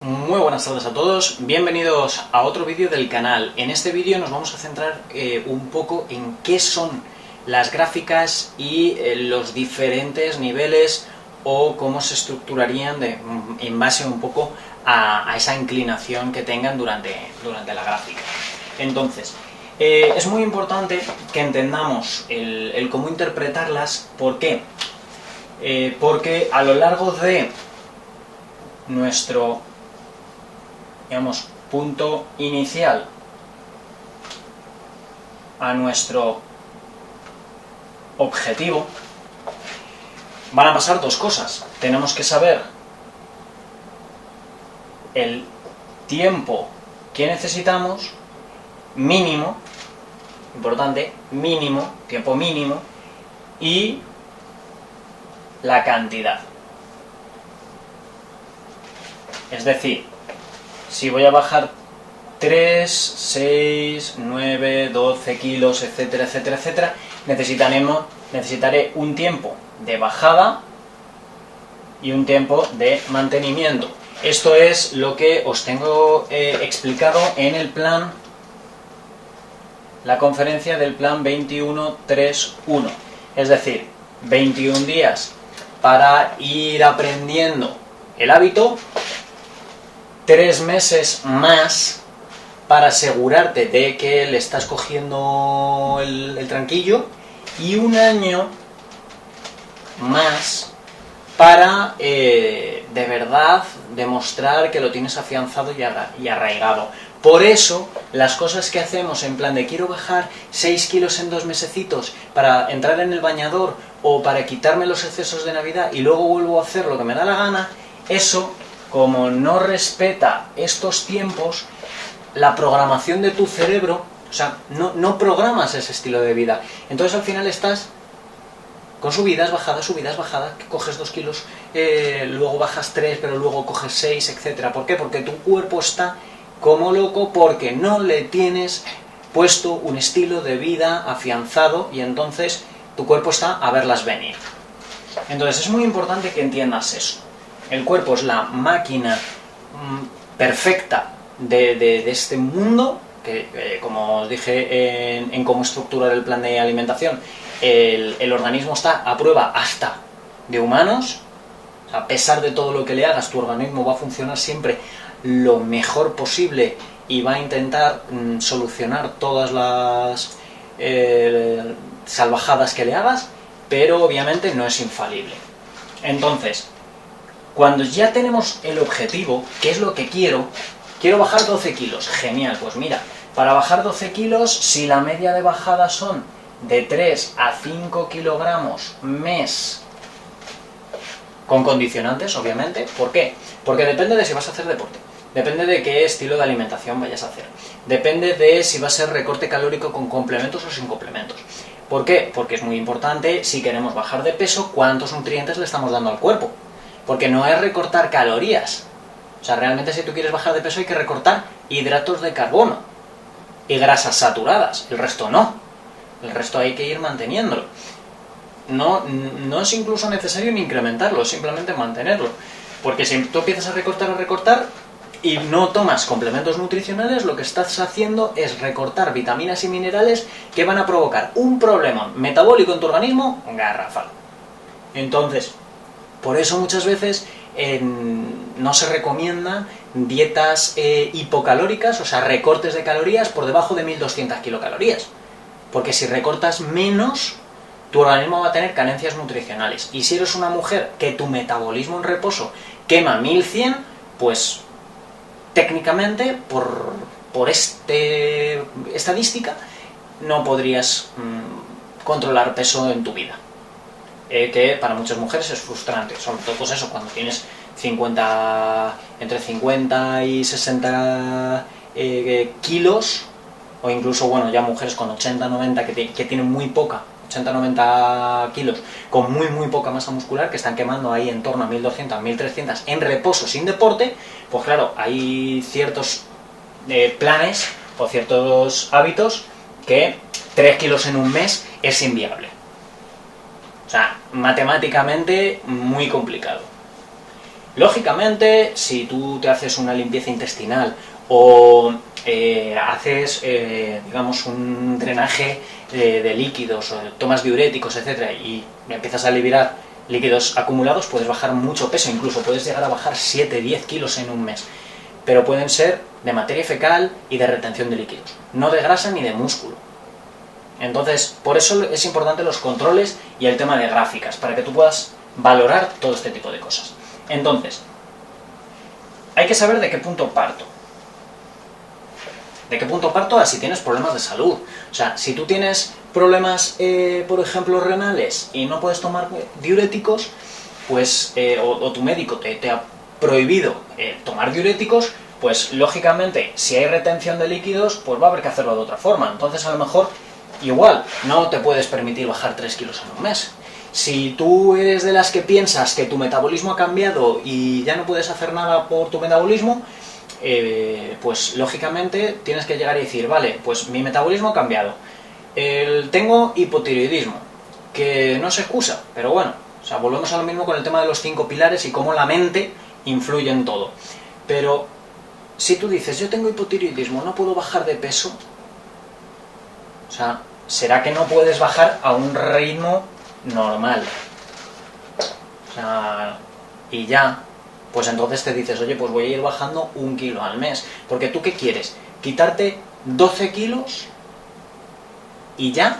Muy buenas tardes a todos, bienvenidos a otro vídeo del canal. En este vídeo nos vamos a centrar un poco en qué son las gráficas y los diferentes niveles o cómo se estructurarían en base un poco a esa inclinación que tengan durante la gráfica. Entonces, es muy importante que entendamos el cómo interpretarlas. ¿Por qué? Porque a lo largo de nuestro, digamos, punto inicial a nuestro objetivo, van a pasar dos cosas. Tenemos que saber el tiempo que necesitamos, mínimo, importante, mínimo, tiempo mínimo, y la cantidad. Es decir, si voy a bajar 3, 6, 9, 12 kilos, etcétera, etcétera, etcétera, necesitaré un tiempo de bajada y un tiempo de mantenimiento. Esto es lo que os tengo explicado en el plan, la conferencia del plan 21-3-1. Es decir, 21 días para ir aprendiendo el hábito, 3 meses más para asegurarte de que le estás cogiendo el tranquillo, y 1 año más para de verdad demostrar que lo tienes afianzado y arraigado. Por eso, las cosas que hacemos en plan de quiero bajar 6 kilos en 2 mesecitos para entrar en el bañador o para quitarme los excesos de Navidad y luego vuelvo a hacer lo que me da la gana, eso, como no respeta estos tiempos, la programación de tu cerebro, o sea, no programas ese estilo de vida. Entonces al final estás con subidas, bajadas, que coges 2 kilos, luego bajas 3, pero luego coges 6, etc. ¿Por qué? Porque tu cuerpo está como loco porque no le tienes puesto un estilo de vida afianzado, y entonces tu cuerpo está a verlas venir. Entonces es muy importante que entiendas eso. El cuerpo es la máquina perfecta de este mundo, que como os dije en cómo estructurar el plan de alimentación, el organismo está a prueba hasta de humanos. A pesar de todo lo que le hagas, tu organismo va a funcionar siempre lo mejor posible y va a intentar solucionar todas las salvajadas que le hagas, pero obviamente no es infalible. Entonces, cuando ya tenemos el objetivo, ¿qué es lo que quiero? Quiero bajar 12 kilos. Genial, pues mira, para bajar 12 kilos, si la media de bajada son de 3 a 5 kilogramos mes, con condicionantes, obviamente. ¿Por qué? Porque depende de si vas a hacer deporte, depende de qué estilo de alimentación vayas a hacer, depende de si va a ser recorte calórico con complementos o sin complementos. ¿Por qué? Porque es muy importante, si queremos bajar de peso, cuántos nutrientes le estamos dando al cuerpo. Porque no es recortar calorías. O sea, realmente si tú quieres bajar de peso hay que recortar hidratos de carbono y grasas saturadas. El resto no. El resto hay que ir manteniéndolo. No es incluso necesario ni incrementarlo, es simplemente mantenerlo. Porque si tú empiezas a recortar y no tomas complementos nutricionales, lo que estás haciendo es recortar vitaminas y minerales que van a provocar un problema metabólico en tu organismo garrafal. Entonces, por eso muchas veces no se recomienda dietas hipocalóricas, o sea, recortes de calorías por debajo de 1200 kilocalorías. Porque si recortas menos, tu organismo va a tener carencias nutricionales. Y si eres una mujer que tu metabolismo en reposo quema 1100, pues técnicamente, por estadística, no podrías controlar peso en tu vida. Que para muchas mujeres es frustrante, sobre todo pues eso, cuando tienes entre 50 y 60 kilos, o incluso, bueno, ya mujeres con 80-90 que tienen muy poca, 80-90 kilos, con muy poca masa muscular, que están quemando ahí en torno a 1200-1300 en reposo sin deporte. Pues claro, hay ciertos planes o ciertos hábitos que 3 kilos en un mes es inviable. O sea, matemáticamente muy complicado. Lógicamente, si tú te haces una limpieza intestinal o haces, digamos, un drenaje de líquidos, o tomas diuréticos, etcétera, y empiezas a liberar líquidos acumulados, puedes bajar mucho peso, incluso puedes llegar a bajar 7-10 kilos en un mes. Pero pueden ser de materia fecal y de retención de líquidos, no de grasa ni de músculo. Entonces, por eso es importante los controles y el tema de gráficas, para que tú puedas valorar todo este tipo de cosas. Entonces, hay que saber de qué punto parto. ¿De qué punto parto? Si tienes problemas de salud. O sea, si tú tienes problemas, por ejemplo, renales y no puedes tomar diuréticos, pues, o tu médico te ha prohibido tomar diuréticos, pues lógicamente, si hay retención de líquidos, pues va a haber que hacerlo de otra forma. Entonces, a lo mejor, igual, no te puedes permitir bajar 3 kilos en un mes. Si tú eres de las que piensas que tu metabolismo ha cambiado y ya no puedes hacer nada por tu metabolismo, pues lógicamente tienes que llegar y decir, vale, pues mi metabolismo ha cambiado, tengo hipotiroidismo, que no es excusa, pero bueno, o sea, volvemos a lo mismo con el tema de los 5 pilares y cómo la mente influye en todo. Pero si tú dices, yo tengo hipotiroidismo, no puedo bajar de peso, o sea, ¿será que no puedes bajar a un ritmo normal? O sea, y ya, pues entonces te dices, oye, pues voy a ir bajando 1 kilo al mes. Porque tú, ¿qué quieres? ¿Quitarte 12 kilos y ya?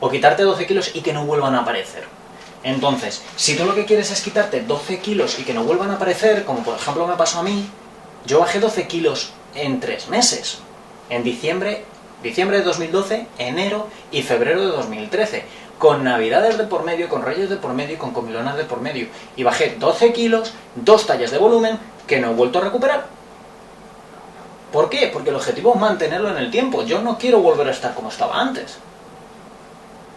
¿O quitarte 12 kilos y que no vuelvan a aparecer? Entonces, si tú lo que quieres es quitarte 12 kilos y que no vuelvan a aparecer, como por ejemplo me pasó a mí, yo bajé 12 kilos en 3 meses. En diciembre de 2012, enero y febrero de 2013. Con navidades de por medio, con reyes de por medio y con comilonas de por medio. Y bajé 12 kilos, 2 tallas de volumen, que no he vuelto a recuperar. ¿Por qué? Porque el objetivo es mantenerlo en el tiempo. Yo no quiero volver a estar como estaba antes.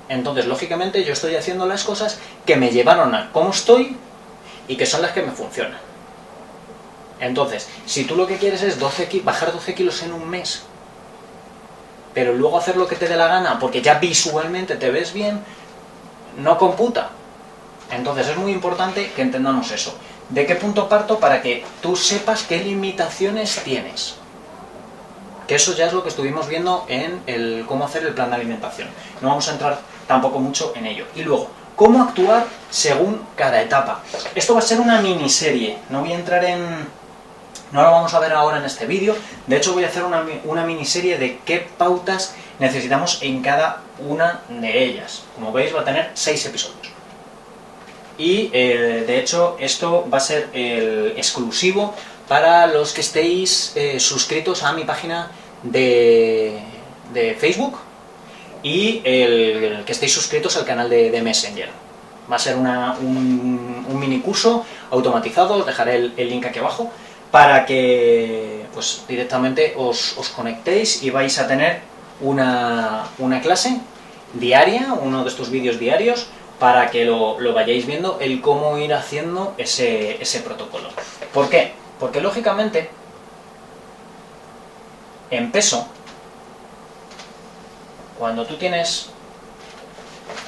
Entonces, lógicamente, yo estoy haciendo las cosas que me llevaron a cómo estoy y que son las que me funcionan. Entonces, si tú lo que quieres es bajar 12 kilos en un mes, pero luego hacer lo que te dé la gana, porque ya visualmente te ves bien, no computa. Entonces es muy importante que entendamos eso. ¿De qué punto parto? Para que tú sepas qué limitaciones tienes. Que eso ya es lo que estuvimos viendo en el cómo hacer el plan de alimentación. No vamos a entrar tampoco mucho en ello. Y luego, cómo actuar según cada etapa. Esto va a ser una miniserie. No voy a entrar en... No lo vamos a ver ahora en este vídeo. De hecho, voy a hacer una miniserie de qué pautas necesitamos en cada una de ellas. Como veis, va a tener 6 episodios. Y, de hecho, esto va a ser exclusivo para los que estéis suscritos a mi página de Facebook y el que estéis suscritos al canal de Messenger. Va a ser un mini curso automatizado, os dejaré el link aquí abajo, para que pues directamente os conectéis y vais a tener una clase diaria, uno de estos vídeos diarios, para que lo vayáis viendo, el cómo ir haciendo ese protocolo. ¿Por qué? Porque lógicamente, en peso, cuando tú tienes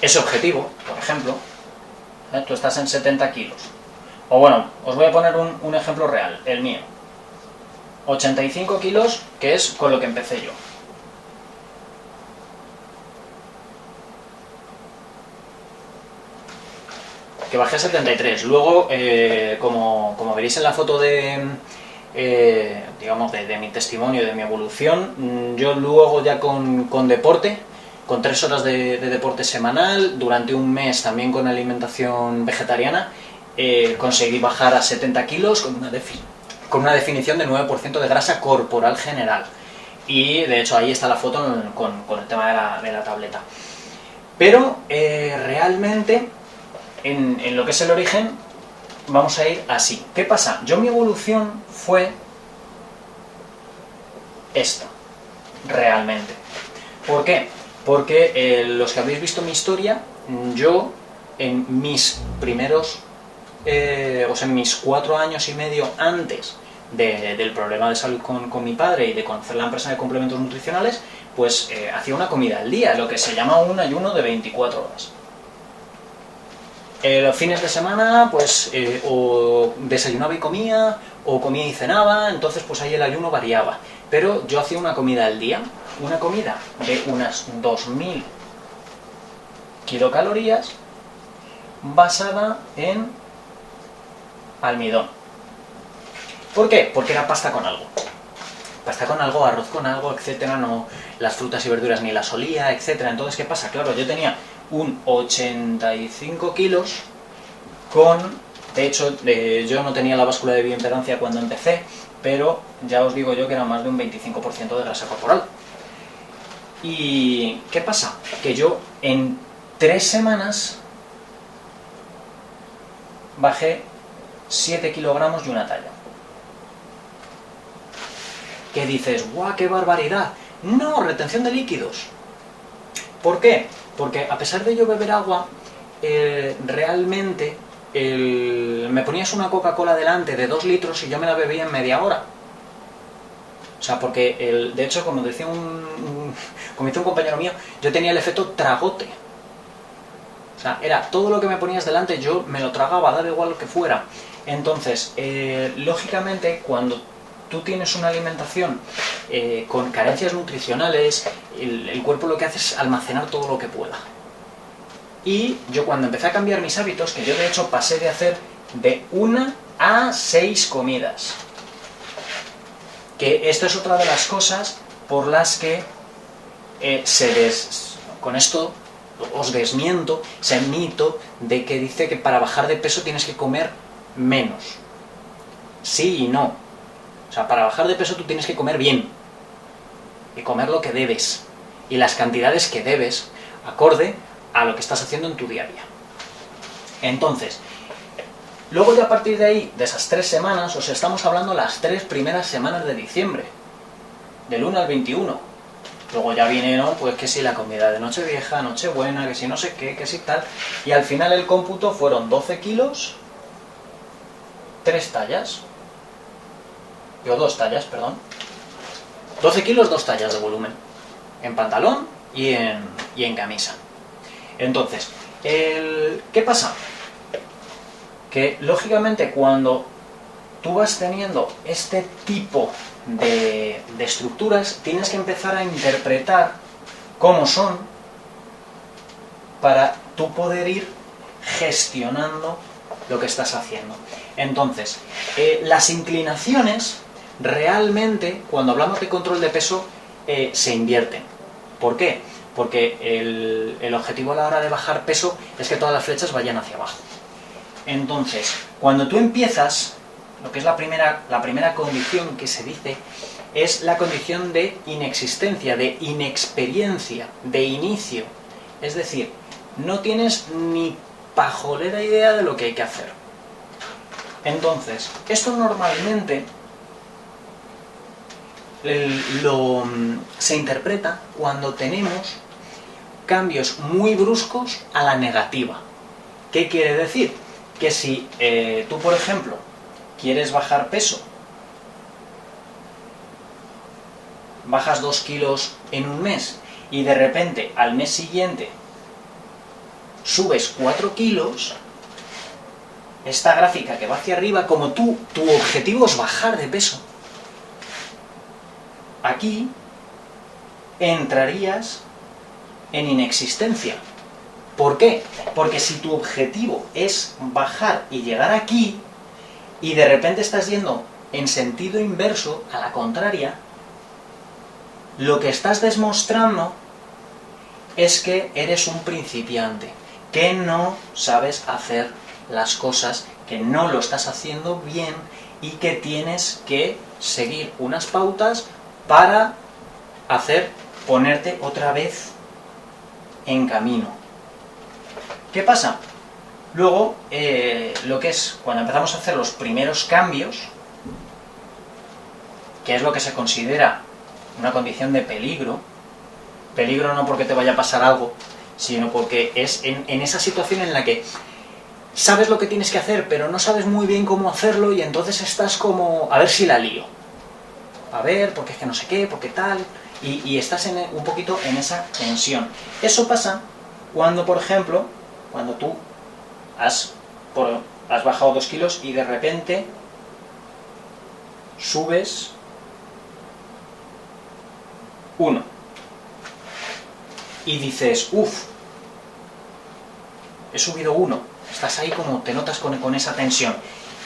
ese objetivo, por ejemplo, tú estás en 70 kilos, o bueno, os voy a poner un ejemplo real, el mío. 85 kilos, que es con lo que empecé yo. Que bajé a 73. Luego, como veréis en la foto digamos, de mi testimonio, de mi evolución, yo luego ya con deporte, con 3 horas de deporte semanal, durante un mes también con alimentación vegetariana, conseguí bajar a 70 kilos con una definición de 9% de grasa corporal general. Y de hecho ahí está la foto con el tema de la tableta. Pero realmente, en lo que es el origen, vamos a ir así. ¿Qué pasa? Mi evolución fue esta, realmente. ¿Por qué? Porque los que habéis visto mi historia, yo en mis primeros, en mis 4 años y medio antes del problema de salud con mi padre y de conocer la empresa de complementos nutricionales, pues hacía una comida al día, lo que se llama un ayuno de 24 horas. Los fines de semana, pues, o desayunaba y comía, o comía y cenaba, entonces pues ahí el ayuno variaba. Pero yo hacía una comida al día, una comida de unas 2000 kilocalorías, basada en almidón. ¿Por qué? Porque era pasta con algo. Pasta con algo, arroz con algo, etcétera, no las frutas y verduras ni las olía, etcétera. Entonces, ¿qué pasa? Claro, yo tenía un 85 kilos con... De hecho, yo no tenía la báscula de bioimpedancia cuando empecé, pero ya os digo yo que era más de un 25% de grasa corporal. ¿Y qué pasa? Que yo en 3 semanas bajé 7 kilogramos y una talla. ¿Qué dices? ¡Guau, qué barbaridad! No, retención de líquidos. ¿Por qué? Porque a pesar de yo beber agua, realmente me ponías una Coca-Cola delante de 2 litros y yo me la bebía en media hora. O sea, porque, de hecho, como decía como dice un compañero mío, yo tenía el efecto tragote. O sea, era todo lo que me ponías delante, yo me lo tragaba, daba igual lo que fuera. Entonces, lógicamente, cuando tú tienes una alimentación con carencias nutricionales, el cuerpo lo que hace es almacenar todo lo que pueda. Y yo cuando empecé a cambiar mis hábitos, que yo de hecho pasé de hacer de 1 a 6 comidas, que esto es otra de las cosas por las que con esto os desmiento ese mito de que dice que para bajar de peso tienes que comer menos. Sí y no. O sea, para bajar de peso tú tienes que comer bien, y comer lo que debes, y las cantidades que debes, acorde a lo que estás haciendo en tu día a día. Entonces, luego ya a partir de ahí, de esas 3 semanas, os estamos hablando las 3 primeras semanas de diciembre, del 1 al 21. Luego ya viene, ¿no? Pues que si la comida de Nochevieja, Nochebuena, que si no sé qué, que si tal, y al final el cómputo fueron 12 kilos, 3 tallas, o 2 tallas, perdón. 12 kilos, 2 tallas de volumen, en pantalón y en camisa. Entonces, ¿qué pasa? Que lógicamente cuando tú vas teniendo este tipo de estructuras, tienes que empezar a interpretar cómo son para tú poder ir gestionando lo que estás haciendo. Entonces, las inclinaciones realmente, cuando hablamos de control de peso, se invierten. ¿Por qué? Porque el objetivo a la hora de bajar peso es que todas las flechas vayan hacia abajo. Entonces, cuando tú empiezas, lo que es la primera condición que se dice, es la condición de inexistencia, de inexperiencia, de inicio. Es decir, no tienes ni pajolera idea de lo que hay que hacer. Entonces, esto normalmente se interpreta cuando tenemos cambios muy bruscos a la negativa. ¿Qué quiere decir? Que si tú, por ejemplo, quieres bajar peso, bajas 2 kilos en un mes y de repente al mes siguiente subes 4 kilos, esta gráfica que va hacia arriba, como tu objetivo es bajar de peso, aquí entrarías en inexistencia. ¿Por qué? Porque si tu objetivo es bajar y llegar aquí, y de repente estás yendo en sentido inverso, a la contraria, lo que estás demostrando es que eres un principiante, que no sabes hacer las cosas, que no lo estás haciendo bien y que tienes que seguir unas pautas para ponerte otra vez en camino. ¿Qué pasa? Luego, lo que es cuando empezamos a hacer los primeros cambios, que es lo que se considera una condición de peligro no porque te vaya a pasar algo, sino porque es en esa situación en la que sabes lo que tienes que hacer, pero no sabes muy bien cómo hacerlo y entonces estás como, a ver si la lío. A ver, porque es que no sé qué, porque tal, y estás un poquito en esa tensión. Eso pasa cuando, por ejemplo, cuando tú has bajado 2 kilos y de repente subes 1. Y dices, uff, he subido 1. Estás ahí como, te notas con esa tensión.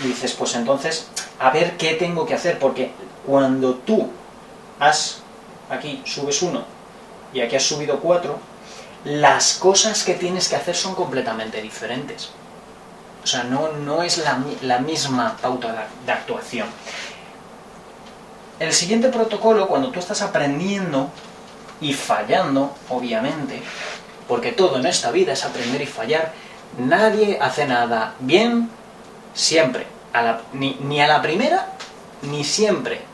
Y dices, pues entonces, a ver qué tengo que hacer, porque cuando tú aquí subes 1 y aquí has subido 4, las cosas que tienes que hacer son completamente diferentes. O sea, no es la misma pauta de actuación. El siguiente protocolo, cuando tú estás aprendiendo y fallando, obviamente, porque todo en esta vida es aprender y fallar, nadie hace nada bien siempre, ni a la primera, ni siempre.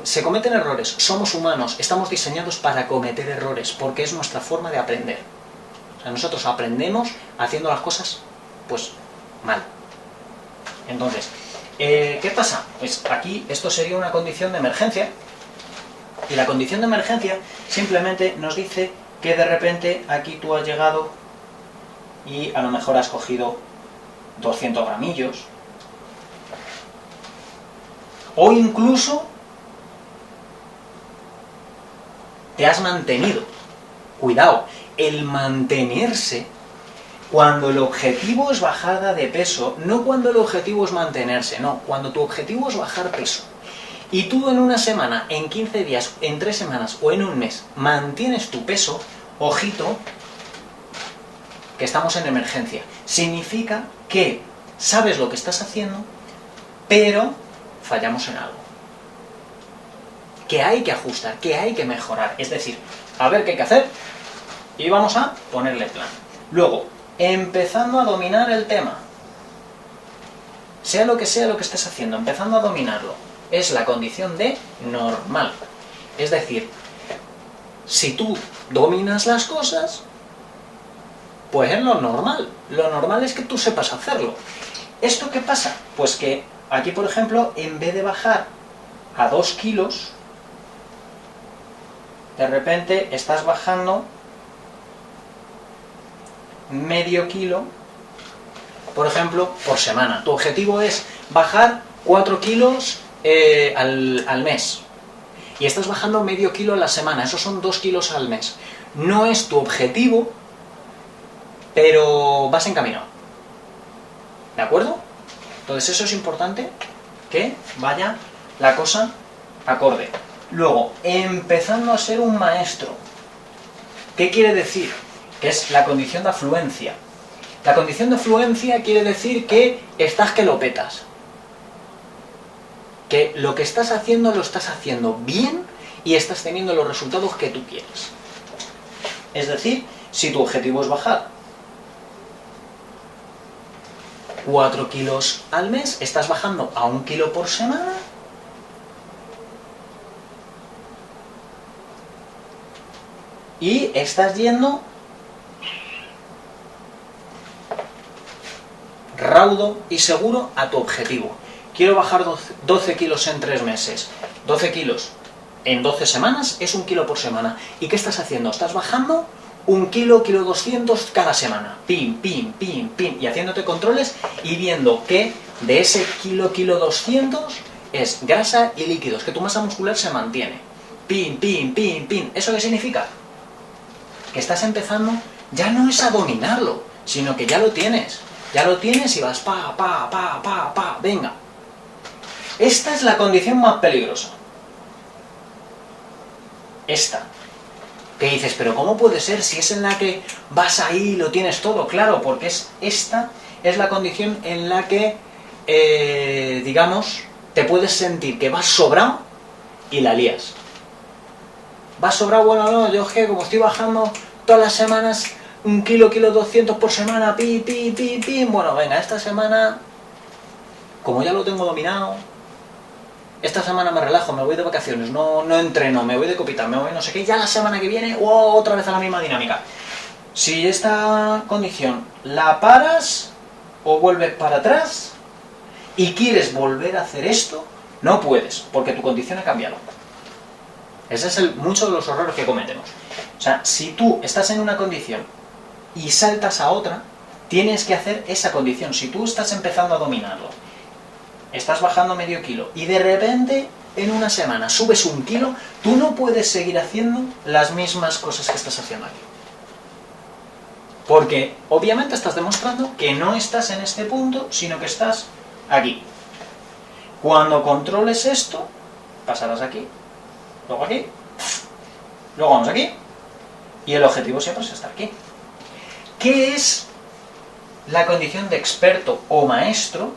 Se cometen errores, somos humanos, estamos diseñados para cometer errores, porque es nuestra forma de aprender. O sea, nosotros aprendemos haciendo las cosas, pues, mal. Entonces, ¿qué pasa? Pues aquí esto sería una condición de emergencia, y la condición de emergencia simplemente nos dice que de repente aquí tú has llegado y a lo mejor has cogido 200 gramillos, o incluso te has mantenido. Cuidado, el mantenerse, cuando el objetivo es bajada de peso, no cuando el objetivo es mantenerse, no, cuando tu objetivo es bajar peso, y tú en una semana, en 15 días, en 3 semanas o en un mes mantienes tu peso, ojito, que estamos en emergencia. Significa que sabes lo que estás haciendo, pero fallamos en algo. Que hay que ajustar, que hay que mejorar. Es decir, a ver qué hay que hacer y vamos a ponerle plan. Luego, empezando a dominar el tema. Sea lo que estés haciendo, empezando a dominarlo, es la condición de normal. Es decir, si tú dominas las cosas, pues es lo normal. Lo normal es que tú sepas hacerlo. ¿Esto qué pasa? Pues que aquí, por ejemplo, en vez de bajar a 2 kilos, de repente estás bajando medio kilo, por ejemplo, por semana. Tu objetivo es bajar 4 kilos al mes. Y estás bajando medio kilo a la semana. Esos son 2 kilos al mes. No es tu objetivo, pero vas en camino. ¿De acuerdo? Entonces eso es importante, que vaya la cosa acorde. Luego, empezando a ser un maestro. ¿Qué quiere decir? Que es la condición de afluencia. La condición de afluencia quiere decir que estás que lo petas. Que lo que estás haciendo lo estás haciendo bien y estás teniendo los resultados que tú quieres. Es decir, si tu objetivo es bajar 4 kilos al mes, estás bajando a 1 kilo por semana, y estás yendo raudo y seguro a tu objetivo. Quiero bajar 12 kilos en 3 meses. 12 kilos en 12 semanas es 1 kilo por semana. ¿Y qué estás haciendo? Estás bajando 1 kilo, kilo 200 cada semana. Pim, pim, pim, pim. Y haciéndote controles y viendo que de ese kilo, kilo 200 es grasa y líquidos, que tu masa muscular se mantiene. Pim, pim, pim, pim. ¿Eso qué significa? Que estás empezando, ya no es a dominarlo, sino que ya lo tienes. Ya lo tienes y vas pa, venga. Esta es la condición más peligrosa. Esta. Que dices, pero ¿cómo puede ser si es en la que vas ahí y lo tienes todo? Claro, porque esta es la condición en la que, digamos, te puedes sentir que vas sobrado y la lías. Vas sobrado, bueno, no, yo es que como estoy bajando todas las semanas 1 kilo, kilo 200 por semana, bueno, venga, esta semana, como ya lo tengo dominado, esta semana me relajo, me voy de vacaciones, no entreno, me voy de copita, me voy no sé qué, ya la semana que viene, otra vez a la misma dinámica. Si esta condición la paras o vuelves para atrás y quieres volver a hacer esto, no puedes, porque tu condición ha cambiado. Ese es muchos de los errores que cometemos. O sea, si tú estás en una condición y saltas a otra, tienes que hacer esa condición. Si tú estás empezando a dominarlo, estás bajando medio kilo y de repente en una semana subes 1 kilo, tú no puedes seguir haciendo las mismas cosas que estás haciendo aquí. Porque obviamente estás demostrando que no estás en este punto, sino que estás aquí. Cuando controles esto, pasarás aquí, luego aquí, luego vamos aquí, y el objetivo siempre es estar aquí. ¿Qué es la condición de experto o maestro?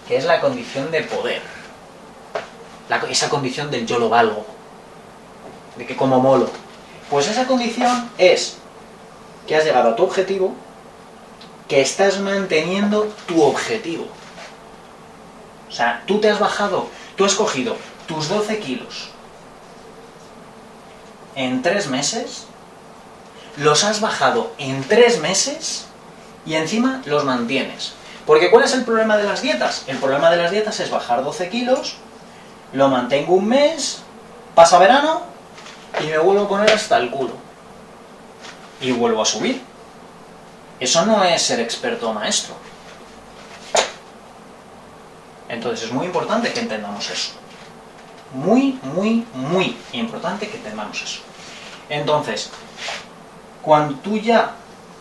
Que es la condición de poder. Esa condición del yo lo valgo, de que como molo. Pues esa condición es que has llegado a tu objetivo, que estás manteniendo tu objetivo. O sea, tú te has bajado, tú has cogido tus 12 kilos en 3 meses, los has bajado en 3 meses y encima los mantienes. Porque ¿cuál es el problema de las dietas? El problema de las dietas es bajar 12 kilos, lo mantengo 1 mes, pasa verano y me vuelvo a poner hasta el culo. Y vuelvo a subir. Eso no es ser experto o maestro. Entonces es muy importante que entendamos eso. Muy, muy, muy importante que entendamos eso. Entonces, cuando tú ya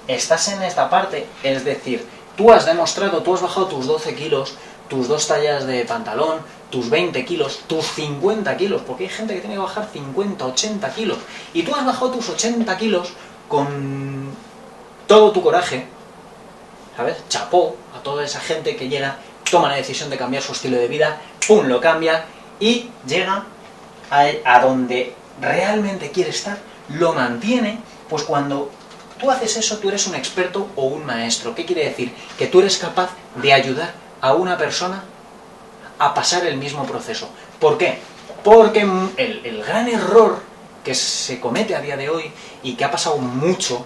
estás en esta parte, es decir, tú has demostrado, tú has bajado tus 12 kilos, tus 2 tallas de pantalón, tus 20 kilos, tus 50 kilos, porque hay gente que tiene que bajar 50, 80 kilos, y tú has bajado tus 80 kilos con todo tu coraje, ¿sabes? Chapó a toda esa gente que llega, toma la decisión de cambiar su estilo de vida, ¡pum!, lo cambia, y llega a donde realmente quiere estar, lo mantiene. Pues cuando tú haces eso, tú eres un experto o un maestro. ¿Qué quiere decir? Que tú eres capaz de ayudar a una persona a pasar el mismo proceso. ¿Por qué? Porque el gran error que se comete a día de hoy y que ha pasado mucho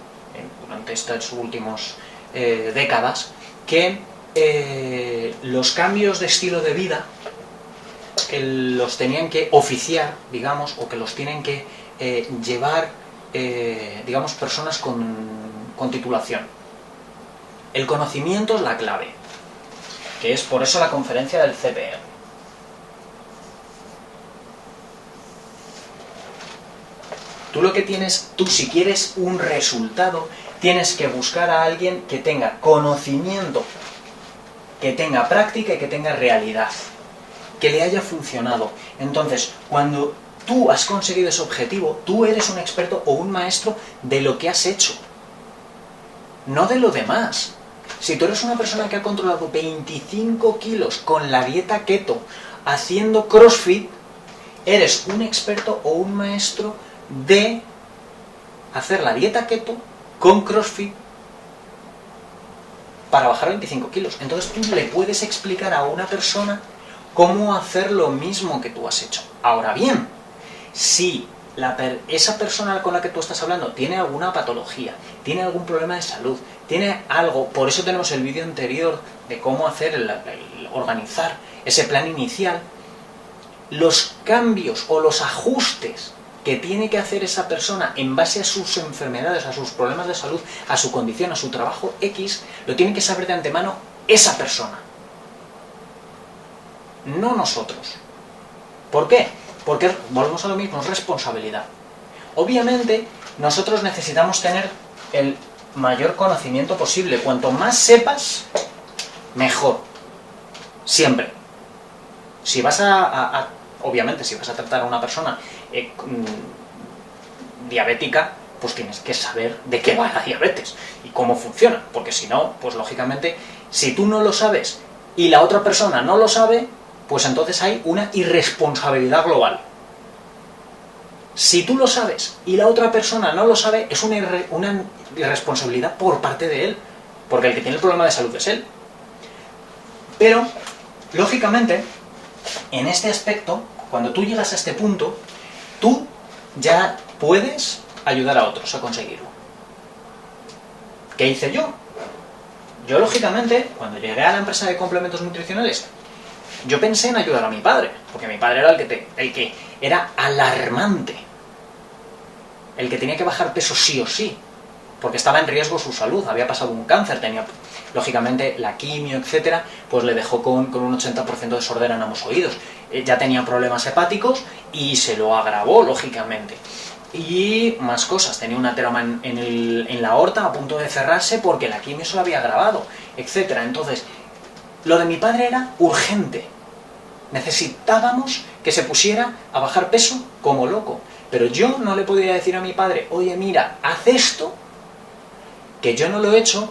durante estas últimas décadas, que los cambios de estilo de vida los tenían que oficiar, digamos, o que los tienen que llevar, digamos, personas con titulación. El conocimiento es la clave, que es por eso la conferencia del CPR. Tú lo que tienes, tú si quieres un resultado, tienes que buscar a alguien que tenga conocimiento, que tenga práctica y que tenga realidad, que le haya funcionado. Entonces, cuando tú has conseguido ese objetivo, tú eres un experto o un maestro de lo que has hecho, no de lo demás. Si tú eres una persona que ha controlado 25 kilos con la dieta keto, haciendo CrossFit, eres un experto o un maestro de hacer la dieta keto con CrossFit para bajar 25 kilos. Entonces tú le puedes explicar a una persona cómo hacer lo mismo que tú has hecho. Ahora bien, si esa persona con la que tú estás hablando tiene alguna patología, tiene algún problema de salud, tiene algo, por eso tenemos el vídeo anterior de cómo hacer, organizar ese plan inicial, los cambios o los ajustes que tiene que hacer esa persona en base a sus enfermedades, a sus problemas de salud, a su condición, a su trabajo X, lo tiene que saber de antemano esa persona, no nosotros. ¿Por qué? Porque volvemos a lo mismo, es responsabilidad. Obviamente, nosotros necesitamos tener el mayor conocimiento posible. Cuanto más sepas, mejor. Siempre. Si vas obviamente, si vas a tratar a una persona diabética, pues tienes que saber de qué va la diabetes y cómo funciona. Porque si no, pues lógicamente, si tú no lo sabes y la otra persona no lo sabe, pues entonces hay una irresponsabilidad global. Si tú lo sabes y la otra persona no lo sabe, es una irresponsabilidad por parte de él, porque el que tiene el problema de salud es él. Pero, lógicamente, en este aspecto, cuando tú llegas a este punto, tú ya puedes ayudar a otros a conseguirlo. ¿Qué hice yo? Yo, lógicamente, cuando llegué a la empresa de complementos nutricionales, yo pensé en ayudar a mi padre, porque mi padre era el que era alarmante, el que tenía que bajar peso sí o sí. porque estaba en riesgo su salud, había pasado un cáncer, tenía, lógicamente, la quimio, etcétera, pues le dejó con un 80% de sordera en ambos oídos. Ya tenía problemas hepáticos y se lo agravó, lógicamente. Y más cosas, tenía un ateroma en la aorta a punto de cerrarse porque la quimio se lo había agravado, etcétera. Entonces, lo de mi padre era urgente. Necesitábamos que se pusiera a bajar peso como loco. Pero yo no le podía decir a mi padre, oye, mira, haz esto, que yo no lo he hecho,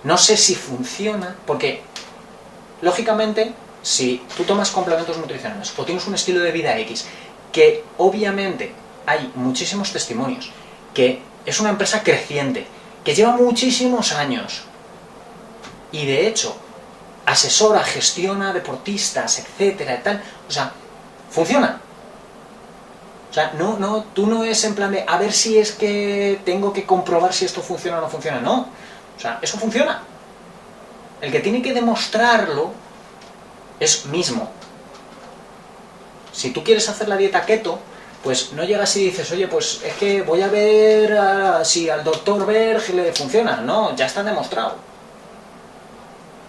no sé si funciona, porque, lógicamente, si tú tomas complementos nutricionales o tienes un estilo de vida X, que obviamente hay muchísimos testimonios, que es una empresa creciente, que lleva muchísimos años, y de hecho, asesora, gestiona deportistas, etcétera, y tal, o sea, funciona. O sea, tú no es en plan de a ver si es que tengo que comprobar si esto funciona o no funciona, no. O sea, eso funciona. El que tiene que demostrarlo es mismo. Si tú quieres hacer la dieta keto, pues no llegas y dices, oye, pues es que voy a ver si al doctor Berg le funciona. No, ya está demostrado.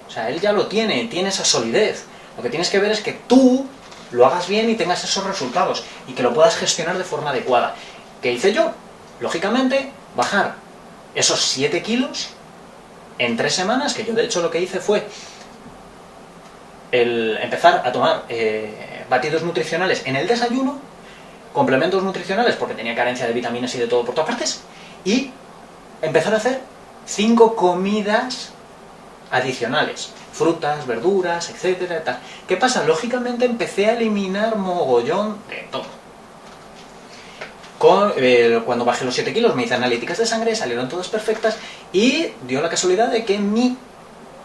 O sea, él ya lo tiene esa solidez. Lo que tienes que ver es que tú lo hagas bien y tengas esos resultados y que lo puedas gestionar de forma adecuada. ¿Qué hice yo? Lógicamente, bajar esos 7 kilos en 3 semanas, que yo de hecho lo que hice fue empezar a tomar batidos nutricionales en el desayuno, complementos nutricionales porque tenía carencia de vitaminas y de todo por todas partes, y empezar a hacer 5 comidas adicionales, frutas, verduras, etcétera, tal. ¿Qué pasa? Lógicamente empecé a eliminar mogollón de todo. Cuando bajé los 7 kilos me hice analíticas de sangre, salieron todas perfectas y dio la casualidad de que mi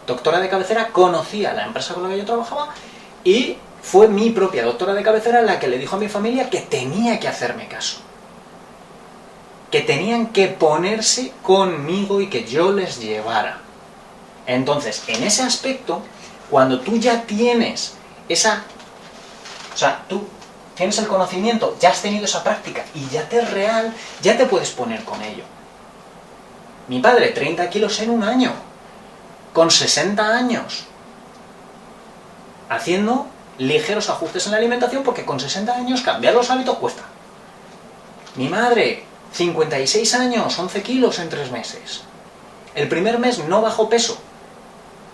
doctora de cabecera conocía la empresa con la que yo trabajaba y fue mi propia doctora de cabecera la que le dijo a mi familia que tenía que hacerme caso. Que tenían que ponerse conmigo y que yo les llevara. Entonces, en ese aspecto, cuando tú ya tienes tú tienes el conocimiento, ya has tenido esa práctica y ya te es real, ya te puedes poner con ello. Mi padre, 30 kilos en un año, con 60 años, haciendo ligeros ajustes en la alimentación porque con 60 años cambiar los hábitos cuesta. Mi madre, 56 años, 11 kilos en 3 meses. El primer mes no bajó peso.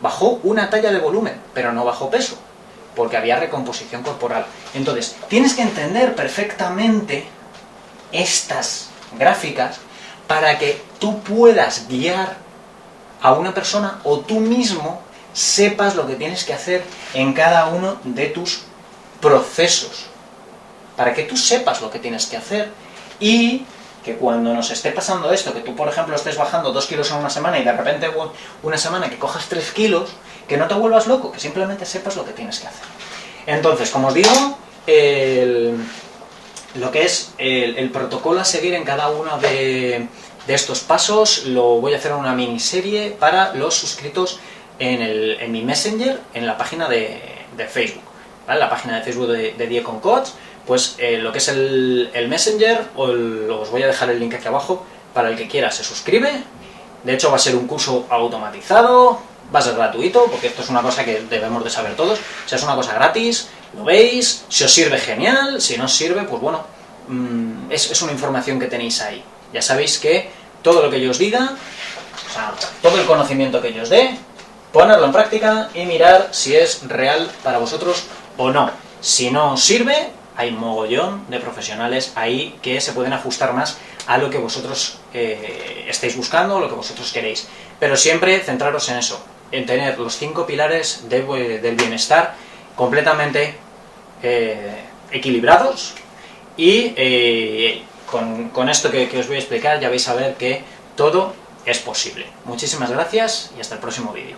Bajó una talla de volumen, pero no bajó peso, porque había recomposición corporal. Entonces, tienes que entender perfectamente estas gráficas para que tú puedas guiar a una persona o tú mismo sepas lo que tienes que hacer en cada uno de tus procesos. Para que tú sepas lo que tienes que hacer y que cuando nos esté pasando esto, que tú por ejemplo estés bajando 2 kilos en una semana y de repente una semana que cojas 3 kilos, que no te vuelvas loco, que simplemente sepas lo que tienes que hacer. Entonces, como os digo, lo que es el protocolo a seguir en cada uno de estos pasos lo voy a hacer en una miniserie para los suscritos en mi Messenger, en la página de Facebook, ¿vale? La página de Facebook de Die con Coach. Pues lo que es el Messenger, os voy a dejar el link aquí abajo, para el que quiera se suscribe. De hecho va a ser un curso automatizado, va a ser gratuito, porque esto es una cosa que debemos de saber todos. O sea, es una cosa gratis, lo veis, si os sirve genial, si no os sirve, pues bueno, es una información que tenéis ahí. Ya sabéis que todo lo que yo os diga, o sea, todo el conocimiento que yo os dé, ponerlo en práctica y mirar si es real para vosotros o no. Si no os sirve, hay mogollón de profesionales ahí que se pueden ajustar más a lo que vosotros estáis buscando o lo que vosotros queréis. Pero siempre centraros en eso, en tener los 5 pilares del bienestar completamente equilibrados y con esto que os voy a explicar ya vais a ver que todo es posible. Muchísimas gracias y hasta el próximo vídeo.